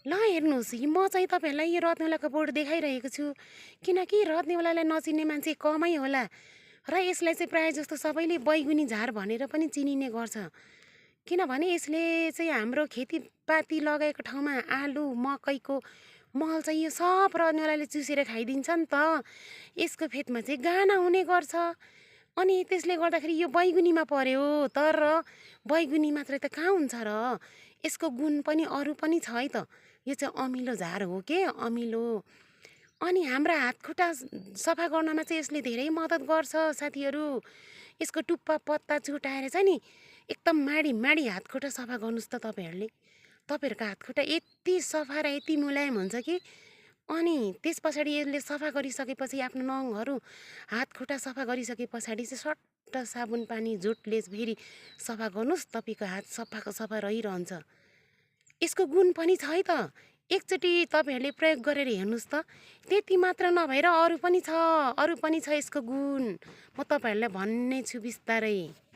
ल हेर्नुहोस् म चाहिँ तपाईँहरूलाई यो रत्नवलाको बोर्ड देखाइरहेको छु। किनकि रत्नवलालाई नचिन्ने मान्छे कमै होला र यसलाई चाहिँ प्रायः जस्तो सबैले बैगुनी झार भनेर पनि चिनिने गर्छ। किनभने यसले चाहिँ हाम्रो खेतीपाती लगाएको ठाउँमा आलु, मकैको मल चाहिँ यो सब रत्नवलाले चुसेर खाइदिन्छ नि त। यसको फेदमा चाहिँ गाना हुने गर्छ। अनि त्यसले गर्दाखेरि यो बैगुनीमा पर्यो। तर बैगुनी मात्रै त कहाँ हुन्छ र? यसको गुण पनि अरू पनि छ है त। यो चाहिँ अमिलो झार हो के अमिलो। अनि हाम्रा हातखुट्टा सफा गर्नमा चाहिँ यसले धेरै मद्दत गर्छ साथीहरू। यसको टुप्पा पत्ता चुटाएर चाहिँ नि एकदम माडी माडी हातखुट्टा सफा गर्नुहोस् त तपाईँहरूले। तपाईँहरूको हातखुट्टा यति सफा र यति मुलायम हुन्छ कि। अनि त्यस पछाडि यसले सफा गरिसकेपछि आफ्नो नङहरू हातखुट्टा सफा गरिसके पछाडि चाहिँ सट्ट साबुन पानी जुटले फेरि सफा गर्नुहोस्, तपाईँको हात सफाको सफा रहिरहन्छ। यसको गुण पनि छ है त। एकचोटि तपाईँहरूले प्रयोग गरेर हेर्नुहोस् त। त्यति मात्र नभएर अरू पनि छ यसको गुण। म तपाईँहरूलाई भन्ने छु बिस्तारै।